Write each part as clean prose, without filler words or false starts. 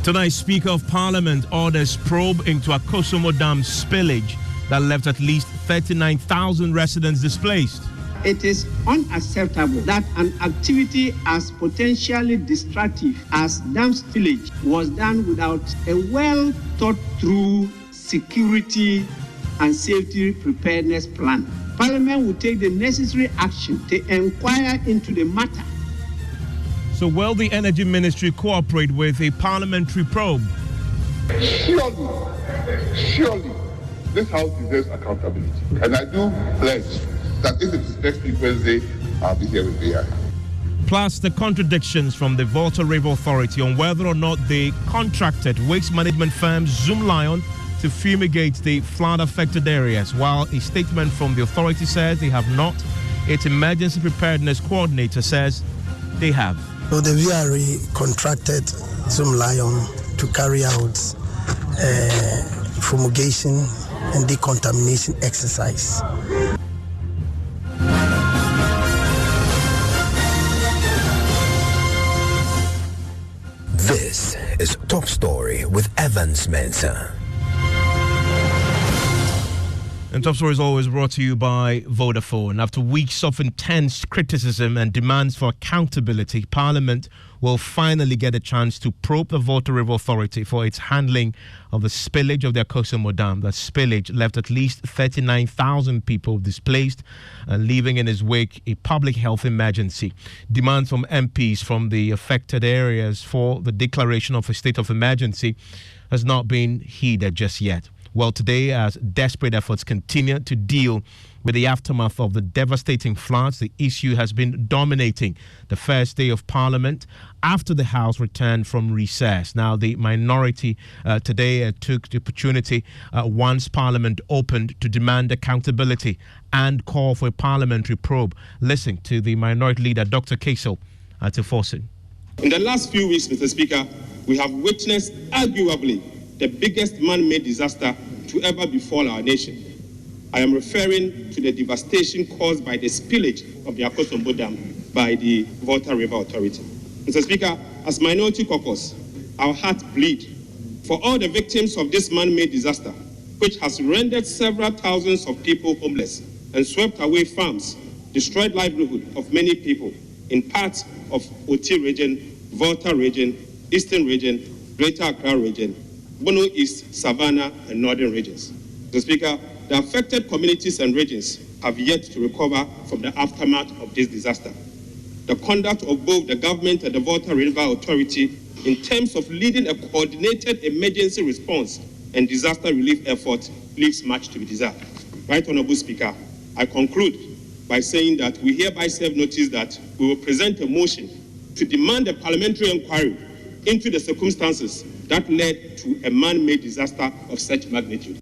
Tonight, Speaker of Parliament orders probe into Akosombo Dam spillage that left at least 39,000 residents displaced. It is unacceptable that an activity as potentially destructive as dam spillage was done without a well thought through security and safety preparedness plan. Parliament will take the necessary action to inquire into the matter. So will the Energy Ministry cooperate with a parliamentary probe? Surely, this House deserves accountability. And I do pledge that if it is next week Wednesday, I'll be here with BI. Plus, the contradictions from the Volta River Authority on whether or not they contracted waste management firm Zoom Lion to fumigate the flood-affected areas, while a statement from the authority says they have not. Its emergency preparedness coordinator says they have. So the VRE contracted Zoom Lion to carry out fumigation and decontamination exercise. This is Top Story with Evans Mensah. And Top Story is always brought to you by Vodafone. After weeks of intense criticism and demands for accountability, Parliament will finally get a chance to probe the Volta River Authority for its handling of the spillage of the Akosombo Dam. The spillage left at least 39,000 people displaced, leaving in its wake a public health emergency. Demands from MPs from the affected areas for the declaration of a state of emergency has not been heeded just yet. Well, today, as desperate efforts continue to deal with the aftermath of the devastating floods, the issue has been dominating the first day of Parliament after the House returned from recess. Now, the minority today took the opportunity once Parliament opened to demand accountability and call for a parliamentary probe. Listen to the minority leader, Dr. Kaisel Atifosin. In the last few weeks, Mr. Speaker, we have witnessed arguably the biggest man-made disaster to ever befall our nation. I am referring to the devastation caused by the spillage of the Akosombo Dam by the Volta River Authority. Mr. Speaker, as Minority Caucus, our hearts bleed for all the victims of this man-made disaster, which has rendered several thousands of people homeless and swept away farms, destroyed livelihood of many people in parts of Oti region, Volta region, Eastern region, Greater Accra region, Bono East, Savannah, and Northern regions. Mr. Speaker, the affected communities and regions have yet to recover from the aftermath of this disaster. The conduct of both the government and the Volta River Authority in terms of leading a coordinated emergency response and disaster relief effort leaves much to be desired. Right Honourable Speaker, I conclude by saying that we hereby serve notice that we will present a motion to demand a parliamentary inquiry into the circumstances that led to a man-made disaster of such magnitude.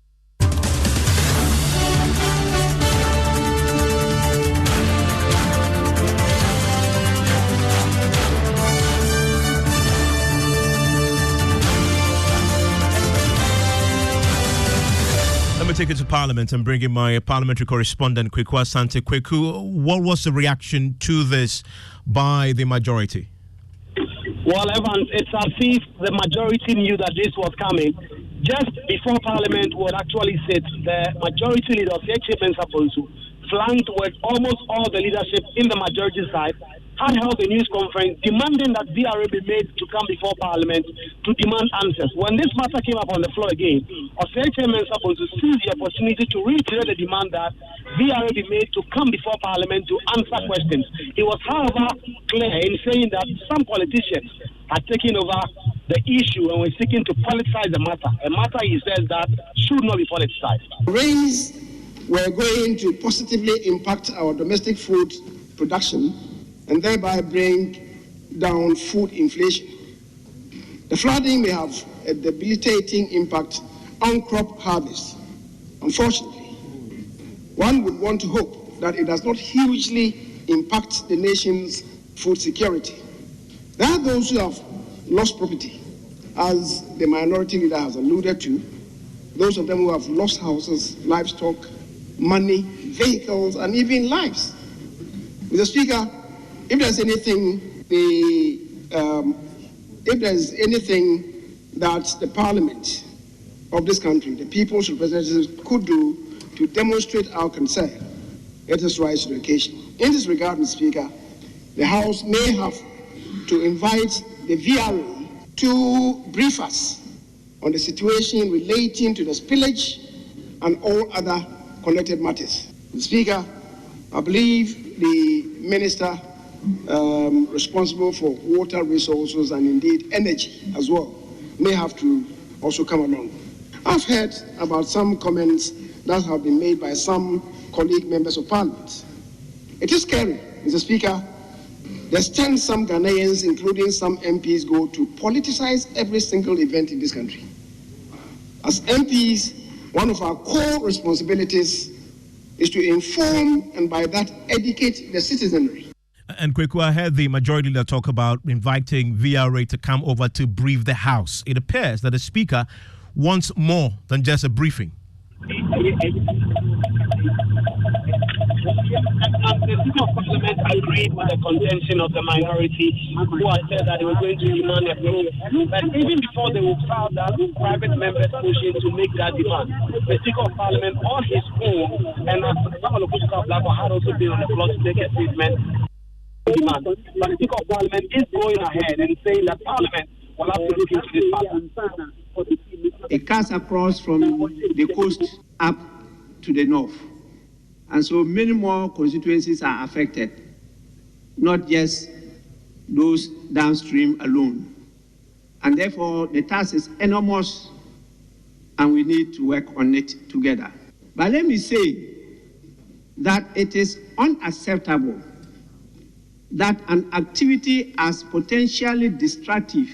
Let me take it to Parliament and bring in my parliamentary correspondent, Kweku Asante. Kweku, what was the reaction to this by the majority? Well, Evans, it's as if the majority knew that this was coming. Just before Parliament would actually sit, the majority leader, Sechi Mensah, flanked with almost all the leadership in the majority side, had held a news conference demanding that VRA be made to come before Parliament to demand answers. When this matter came up on the floor again, Sechi Mensah seized the opportunity to reiterate the demand that VRA be made to come before Parliament to answer questions. He was, however, clear in saying that some politicians are taking over the issue and were seeking to politicize the matter, a matter he says that should not be politicized. Rains were going to positively impact our domestic food production and thereby bring down food inflation. The flooding may have a debilitating impact on crop harvest. Unfortunately, one would want to hope that it does not hugely impact the nation's food security. There are those who have lost property, as the minority leader has alluded to, those of them who have lost houses, livestock, money, vehicles, and even lives. Mr. Speaker, if there's anything that the Parliament of this country, the people's representatives, could do to demonstrate our concern. Let us rise to the occasion. In this regard, Mr. Speaker, the House may have to invite the VRA to brief us on the situation relating to the spillage and all other connected matters. Mr. Speaker, I believe the Minister responsible for water resources and indeed energy as well may have to also come along. I've heard about some comments that have been made by some colleague members of Parliament. It is scary, Mr. Speaker, the extent some Ghanaians, including some MPs, go to politicize every single event in this country. As MPs, one of our core responsibilities is to inform and by that educate the citizenry. And Kweku, I heard the majority leader talk about inviting VRA to come over to brief the House. It appears that the Speaker wants more than just a briefing. The Speaker of Parliament agreed with the contention of the minority who had said that they were going to demand a probe. But even before they will file that private members motion to make that demand, the Speaker of Parliament on his own and Samuel Okudzeto had also been on the floor to make a statement. Demand. But the Speaker of Parliament is going ahead and saying that Parliament will have to look into this matter. It cuts across from the coast up to the north. And so many more constituencies are affected, not just those downstream alone. And therefore, the task is enormous, and we need to work on it together. But let me say that it is unacceptable that an activity as potentially destructive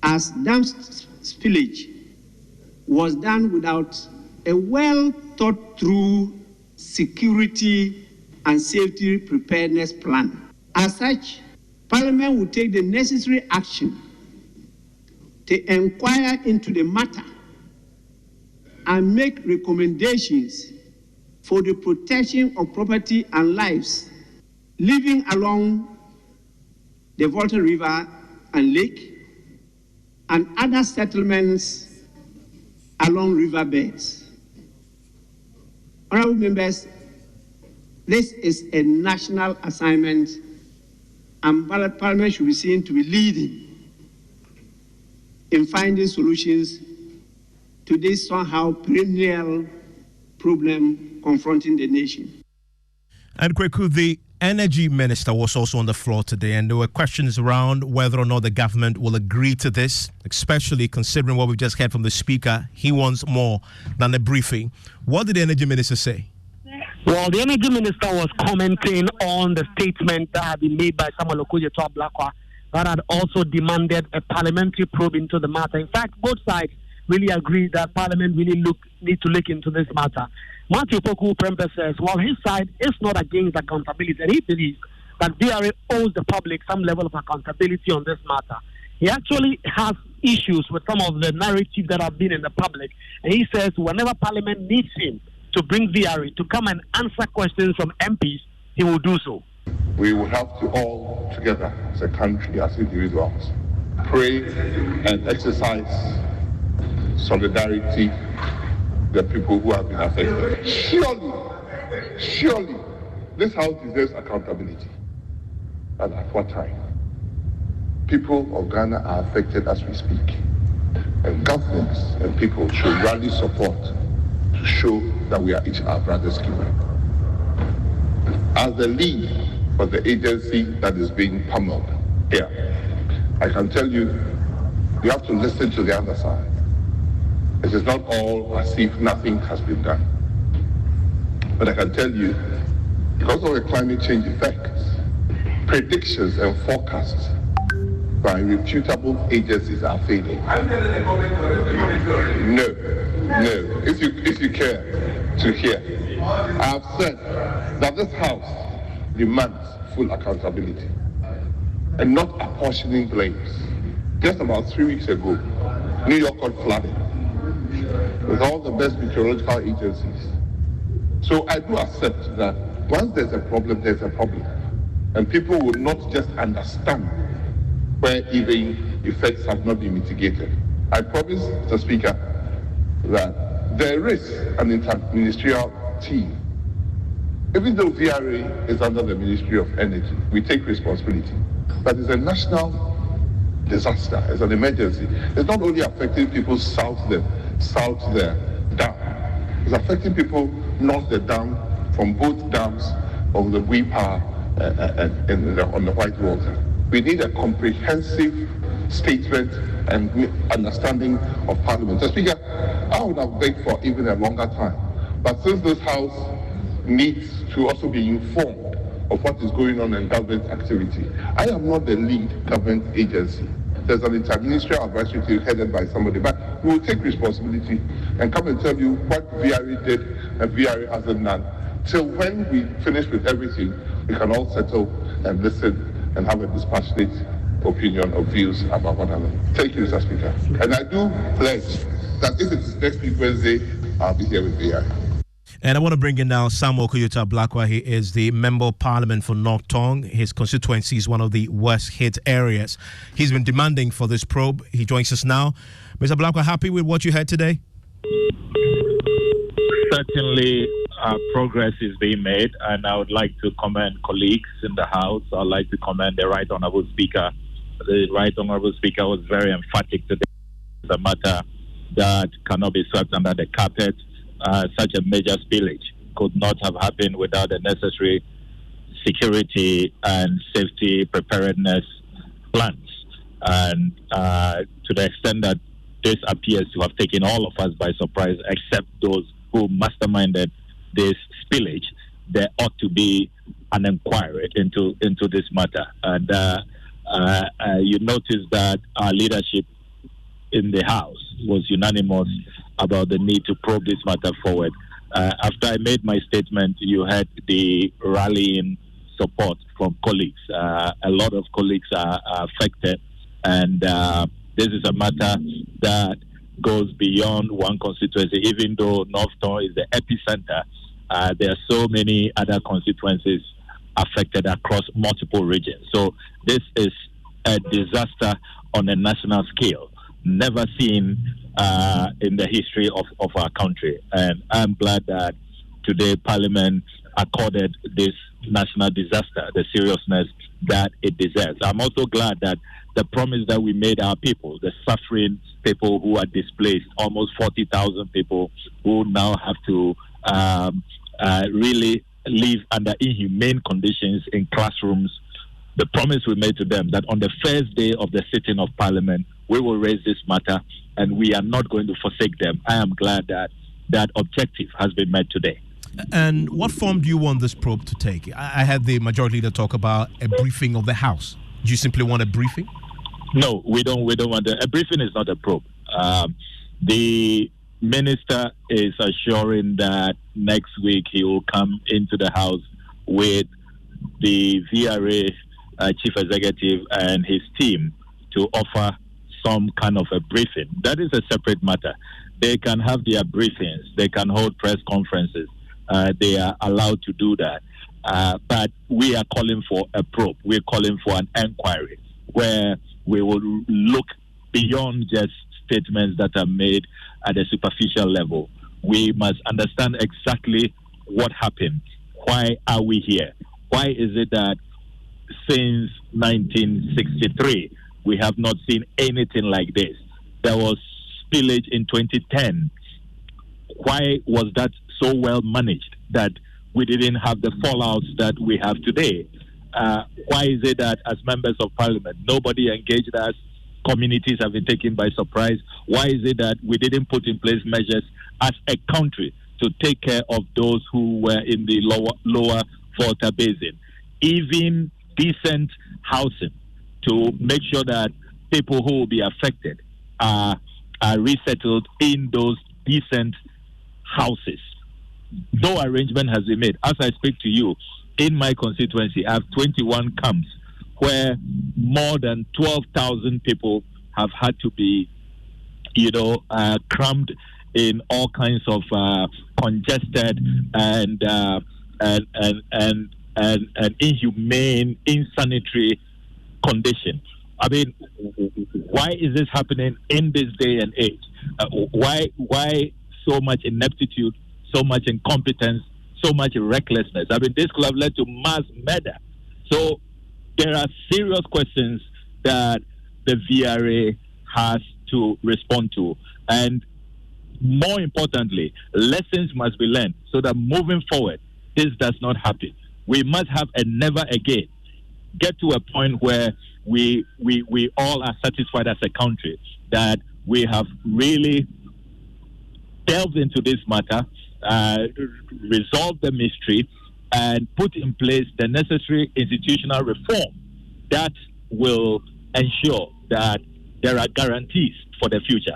as dam spillage was done without a well thought through security and safety preparedness plan. As such, Parliament will take the necessary action to inquire into the matter and make recommendations for the protection of property and lives living along the Volta River and Lake and other settlements along riverbeds. Honorable members, this is a national assignment, and Parliament should be seen to be leading in finding solutions to this somehow perennial problem confronting the nation. And Kweku, the Energy Minister was also on the floor today, and there were questions around whether or not the government will agree to this, especially considering what we've just heard from the Speaker. He wants more than a briefing. What did the Energy Minister say? Well, the Energy Minister was commenting on the statement that had been made by Samuel Okudzeto that had also demanded a parliamentary probe into the matter. In fact, both sides really agreed that Parliament really need to look into this matter. Matthew Poku Prempe says, well, his side is not against accountability, and he believes that VRA owes the public some level of accountability on this matter. He actually has issues with some of the narratives that have been in the public, and he says whenever Parliament needs him to bring VRA to come and answer questions from MPs, he will do so. We will have to all together as a country, as individuals, pray and exercise solidarity the people who have been affected. Surely, this House deserves accountability. And at what time? People of Ghana are affected as we speak. And governments and people should rally support to show that we are each our brother's keeper. As the lead for the agency that is being pummeled here, I can tell you, you have to listen to the other side. It is not all as if nothing has been done. But I can tell you, because of the climate change effects, predictions and forecasts by reputable agencies are failing. No. If you care to hear, I have said that this House demands full accountability and not apportioning blames. Just about 3 weeks ago, New York got flooded with all the best meteorological agencies. So I do accept that once there's a problem, there's a problem. And people will not just understand where even effects have not been mitigated. I promise, Mr. Speaker, that there is an interministerial team. Even though VRA is under the Ministry of Energy, we take responsibility. But it's a national disaster, it's an emergency. It's not only affecting people south the dam, it's affecting people north the dam from both dams of the Wee Power and on the White Water. We need a comprehensive statement and understanding of Parliament. Mr. Speaker, I would have begged for even a longer time. But since this House needs to also be informed of what is going on in government activity, I am not the lead government agency. There's an interministerial advisory team headed by somebody, but we will take responsibility and come and tell you what VRA did and VRA hasn't done. Till when we finish with everything, we can all settle and listen and have a dispassionate opinion or views about one another. Thank you, Mr. Speaker. And I do pledge that if it is next week Wednesday, I'll be here with VRA. And I want to bring in now Samuel Kuyuta Blakwa. He is the Member of Parliament for North Tong. His constituency is one of the worst hit areas. He's been demanding for this probe. He joins us now. Mr. Blakwa, happy with what you heard today? Certainly, progress is being made, and I would like to commend colleagues in the House. I'd like to commend the Right Honourable Speaker. The Right Honourable Speaker was very emphatic today. It's a matter that cannot be swept under the carpet. Such a major spillage could not have happened without the necessary security and safety preparedness plans. And to the extent that this appears to have taken all of us by surprise, except those who masterminded this spillage, there ought to be an inquiry into this matter. And you notice that our leadership in the House was unanimous about the need to probe this matter forward. After I made my statement, you had the rallying support from colleagues. A lot of colleagues are affected, and this is a matter that goes beyond one constituency. Even though North Tong is the epicenter, there are so many other constituencies affected across multiple regions. So this is a disaster on a national scale, never seen in the history of our country. And I'm glad that today Parliament accorded this national disaster the seriousness that it deserves. I'm also glad that the promise that we made our people, the suffering people who are displaced, almost 40,000 people who now have to really live under inhumane conditions in classrooms, the promise we made to them that on the first day of the sitting of Parliament, we will raise this matter and we are not going to forsake them. I am glad that that objective has been met today. And what form do you want this probe to take? I had the majority leader talk about a briefing of the House. Do you simply want a briefing? No, we don't want a briefing. Is not a probe. The minister is assuring that next week he will come into the House with the VRA chief executive and his team to offer some kind of a briefing. That is a separate matter. They can have their briefings. They can hold press conferences. They are allowed to do that. But we are calling for a probe. We're calling for an inquiry where we will look beyond just statements that are made at a superficial level. We must understand exactly what happened. Why are we here? Why is it that since 1963 we have not seen anything like this? There was spillage in 2010. Why was that so well managed that we didn't have the fallouts that we have today? Why is it that as members of parliament, nobody engaged us? Communities have been taken by surprise. Why is it that we didn't put in place measures as a country to take care of those who were in the lower Volta Basin? Even decent housing to make sure that people who will be affected are resettled in those decent houses. No arrangement has been made. As I speak to you, in my constituency, I have 21 camps where more than 12,000 people have had to be, crammed in all kinds of congested and inhumane, insanitary condition. I mean, why is this happening in this day and age? Why so much ineptitude, so much incompetence, so much recklessness? I mean, this could have led to mass murder. So there are serious questions that the VRA has to respond to. And more importantly, lessons must be learned so that moving forward, this does not happen. We must have a never again. Get to a point where we all are satisfied as a country that we have really delved into this matter, resolved the mystery, and put in place the necessary institutional reform that will ensure that there are guarantees for the future.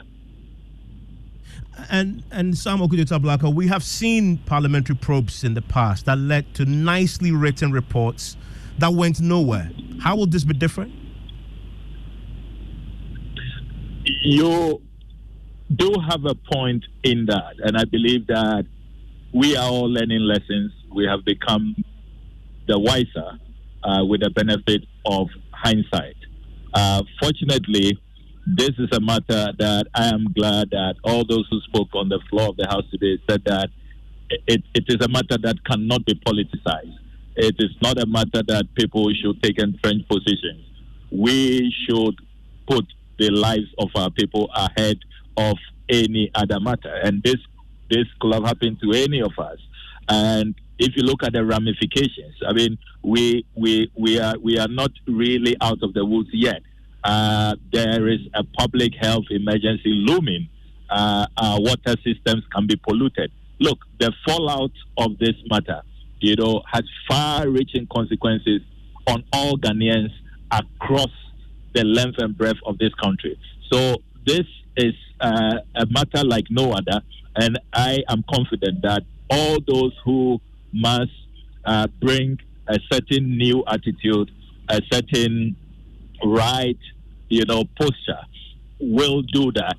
And Sam Okudeta-Blackwell, we have seen parliamentary probes in the past that led to nicely written reports that went nowhere. How will this be different? You do have a point in that, and I believe that we are all learning lessons. We have become the wiser with the benefit of hindsight. Fortunately, this is a matter that I am glad that all those who spoke on the floor of the House today said that it is a matter that cannot be politicized. It is not a matter that people should take entrenched positions. We should put the lives of our people ahead of any other matter. And this could have happened to any of us. And if you look at the ramifications, I mean, we are not really out of the woods yet. There is a public health emergency looming. Our water systems can be polluted. Look, the fallout of this matter, has far-reaching consequences on all Ghanaians across the length and breadth of this country. So this is a matter like no other, and I am confident that all those who must bring a certain new attitude, a certain right, posture, will do that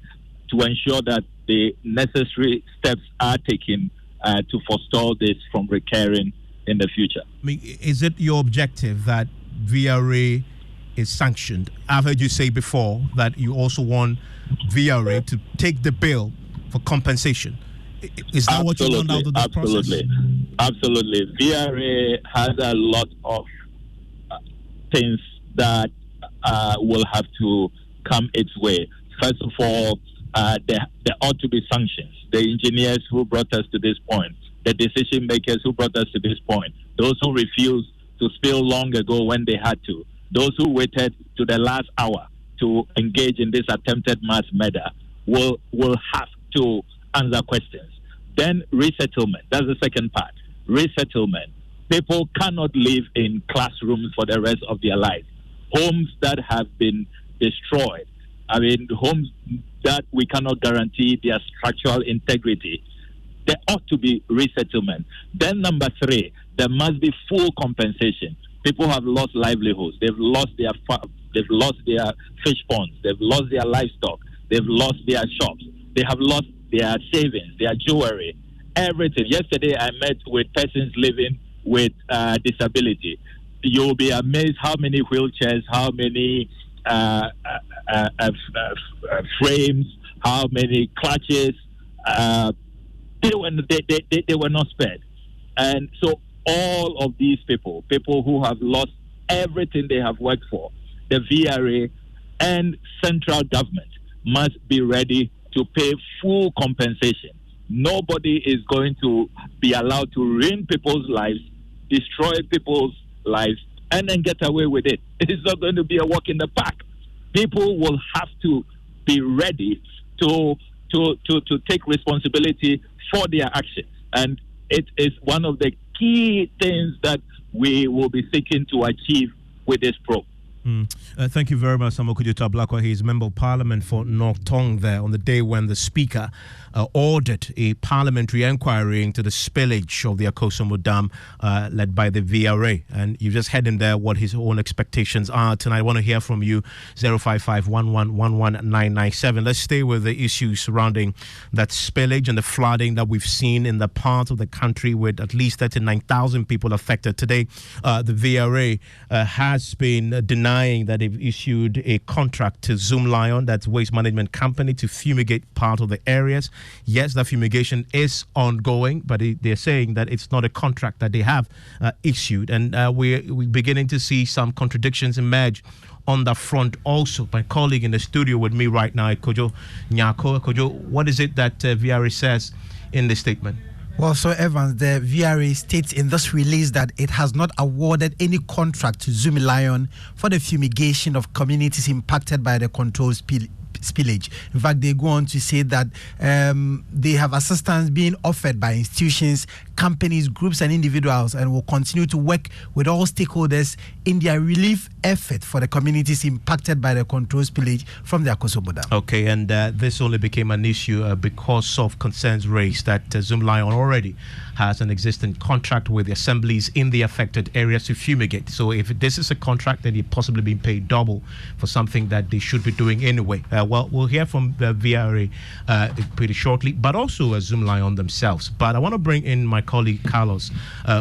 to ensure that the necessary steps are taken to forestall this from recurring in the future. I mean, is it your objective that VRA is sanctioned? I've heard you say before that you also want VRA to take the bill for compensation. Is that what you want out of this process? Absolutely. VRA has a lot of things that will have to come its way. First of all, there ought to be sanctions. The engineers who brought us to this point, the decision makers who brought us to this point, those who refused to spill long ago when they had to, those who waited to the last hour to engage in this attempted mass murder will have to answer questions. Then resettlement. That's the second part. Resettlement. People cannot live in classrooms for the rest of their lives. Homes that have been destroyed. I mean, homes that we cannot guarantee their structural integrity. There ought to be resettlement. Then number 3, there must be full compensation. People have lost livelihoods. They've lost their they've lost their fish ponds. They've lost their livestock. They've lost their shops. They have lost their savings, their jewelry, everything. Yesterday, I met with persons living with disability. You'll be amazed how many wheelchairs, how many frames, how many clutches. They were not spared. And so all of these people who have lost everything they have worked for, the VRA and central government must be ready to pay full compensation. Nobody is going to be allowed to ruin people's lives, destroy people's lives, and then get away with it. It's not going to be a walk in the park. People will have to be ready to take responsibility for their actions. And it is one of the key things that we will be seeking to achieve with this probe. Thank you very much, Samuel Okudeta-Blackwell. He is Member of Parliament for North Tong there on the day when the Speaker ordered a parliamentary inquiry into the spillage of the Akosomo Dam led by the VRA. And you just heard in there what his own expectations are. Tonight, I want to hear from you, 055-1111-997. Let's stay with the issues surrounding that spillage and the flooding that we've seen in the part of the country with at least 39,000 people affected. Today, the VRA has been denying denying that they've issued a contract to Zoom Lion, that's waste management company, to fumigate part of the areas. Yes, that fumigation is ongoing, but they're saying that it's not a contract that they have issued. And we're beginning to see some contradictions emerge on that front also. My colleague in the studio with me right now, Kojo Nyako. Kojo, what is it that VRA says in the statement? Well, so Evans, the VRA states in this release that it has not awarded any contract to Zoom Lion for the fumigation of communities impacted by the controlled spillage. In fact, they go on to say that they have assistance being offered by institutions, companies, groups, and individuals, and will continue to work with all stakeholders in their relief effort for the communities impacted by the controlled spillage from the Akosombo Dam. Okay, and this only became an issue because of concerns raised that Zoom Lion already has an existing contract with the assemblies in the affected areas to fumigate. So if this is a contract, then they're possibly being paid double for something that they should be doing anyway. Well, we'll hear from the VRA pretty shortly, but also Zoom Lion themselves. But I want to bring in my colleague Carlos,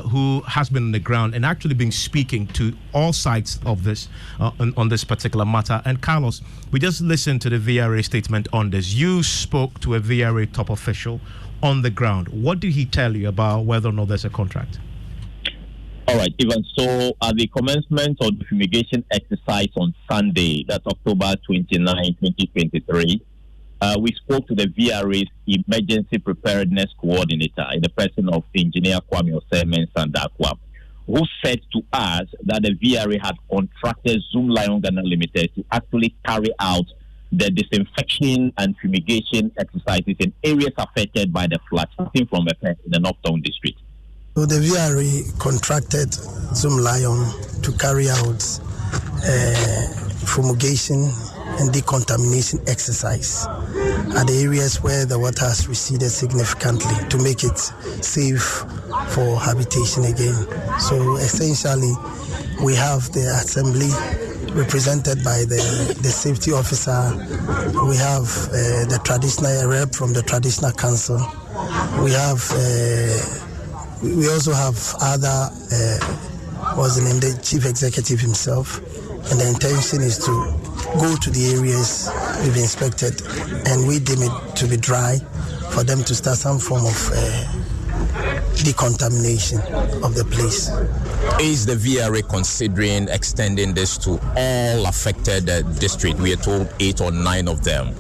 who has been on the ground and actually been speaking to all sides of this on this particular matter. And Carlos, we just listened to the VRA statement on this. You spoke to a VRA top official on the ground. What did he tell you about whether or not there's a contract? All right, Ivan. So at the commencement of the fumigation exercise on Sunday, that's October 29, 2023, we spoke to the VRA's Emergency Preparedness Coordinator in the person of Engineer Kwame Osei-Mensah-Darkwa, who said to us that the VRA had contracted Zoom Lion Ghana Limited to actually carry out the disinfection and fumigation exercises in areas affected by the flood, starting from in the Northtown district. So the VRA contracted Zoom Lion to carry out fumigation and decontamination exercise at the areas where the water has receded significantly to make it safe for habitation again. So essentially, we have the assembly represented by the safety officer. We have the traditional rep from the traditional council. We have we also have other what's the name, the chief executive himself, and the intention is to go to the areas we've inspected and we deem it to be dry for them to start some form of decontamination of the place. Is the VRA considering extending this to all affected districts? We are told 8 or 9 of them.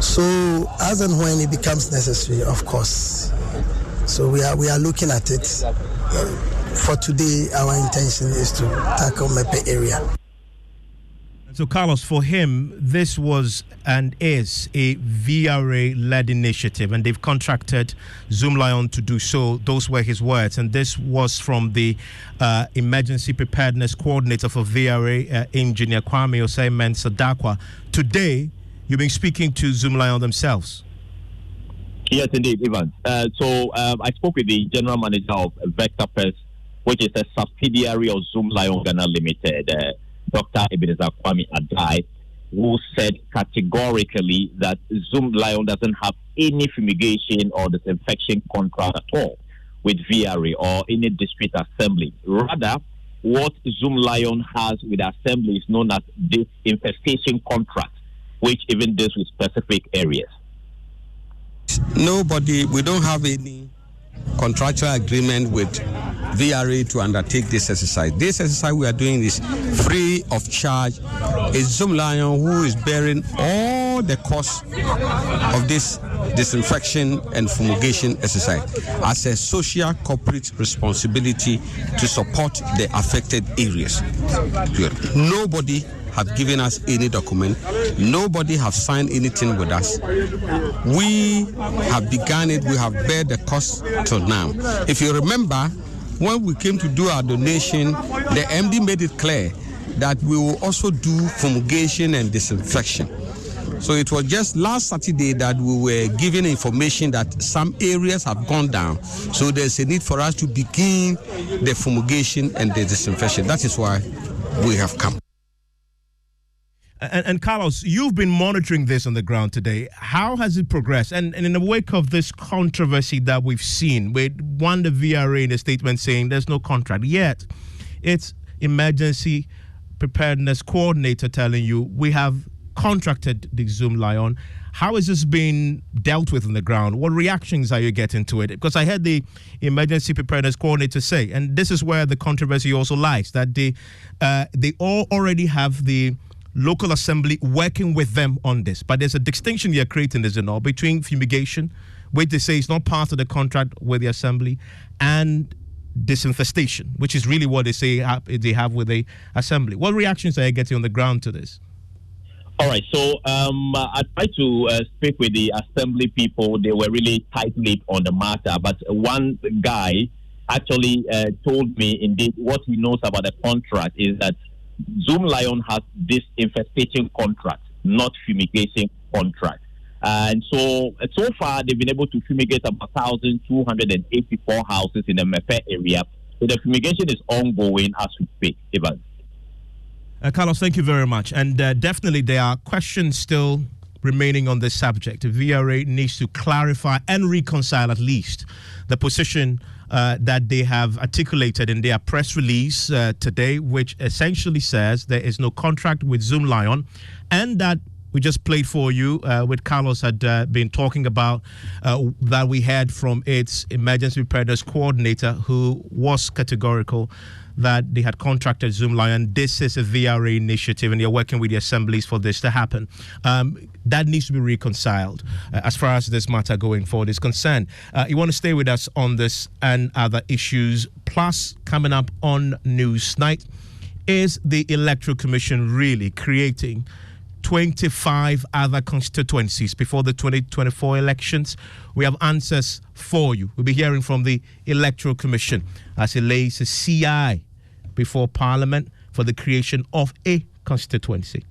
So as and when it becomes necessary, of course. So we are looking at it. For today, our intention is to tackle Mepe area. So, Carlos, for him, this was and is a VRA-led initiative, and they've contracted Zoom Lion to do so. Those were his words, and this was from the Emergency Preparedness Coordinator for VRA, Engineer Kwame Osei-Mensah-Darkwa. Today, you've been speaking to Zoom Lion themselves. Yes, indeed, Ivan. So I spoke with the General Manager of Vector Pest, which is a subsidiary of Zoom Lion Ghana Limited, Dr. Ebenezer Kwame Adai, who said categorically that Zoom Lion doesn't have any fumigation or disinfection contract at all with VRA or any district assembly. Rather, what Zoom Lion has with the assembly is known as disinfestation contract, which even deals with specific areas. We don't have any contractual agreement with VRA to undertake this exercise. This exercise we are doing is free of charge. It's Zoom Lion who is bearing all the costs of this disinfection and fumigation exercise as a social corporate responsibility to support the affected areas. Nobody have given us any document. Nobody have signed anything with us. We have begun it. We have bear the cost till now. If you remember, when we came to do our donation, the MD made it clear that we will also do fumigation and disinfection. So it was just last Saturday that we were given information that some areas have gone down. So there's a need for us to begin the fumigation and the disinfection. That is why we have come. And Carlos, you've been monitoring this on the ground today. How has it progressed? And in the wake of this controversy that we've seen, with the VRA in a statement saying there's no contract, yet it's emergency preparedness coordinator telling you we have contracted the Zoom Lion. How is this being dealt with on the ground? What reactions are you getting to it? Because I heard the emergency preparedness coordinator say, and this is where the controversy also lies, that they all already have the local assembly working with them on this. But there's a distinction you're creating, is it not, between fumigation, which they say is not part of the contract with the assembly, and disinfestation, which is really what they say they have with the assembly. What reactions are you getting on the ground to this? All right, so I tried to speak with the assembly people. They were really tight-lipped on the matter, but one guy actually told me, indeed, what he knows about the contract is that Zoom Lion has disinfestation contract, not fumigation contract. And so far, they've been able to fumigate about 1,284 houses in the Mepe area. So the fumigation is ongoing as we speak, Evans. Carlos, thank you very much. And definitely there are questions still remaining on this subject. The VRA needs to clarify and reconcile at least the position that they have articulated in their press release today, which essentially says there is no contract with Zoom Lion, and that we just played for you, with Carlos had been talking about, that we heard from its emergency preparedness coordinator, who was categorical that they had contracted Zoom Lion. This is a VRA initiative, and they're working with the assemblies for this to happen. That needs to be reconciled as far as this matter going forward is concerned. You want to stay with us on this and other issues. Plus, coming up on Newsnight, is the Electoral Commission really creating 25 other constituencies before the 2024 elections? We have answers for you. We'll be hearing from the Electoral Commission as it lays a CI before Parliament for the creation of a constituency.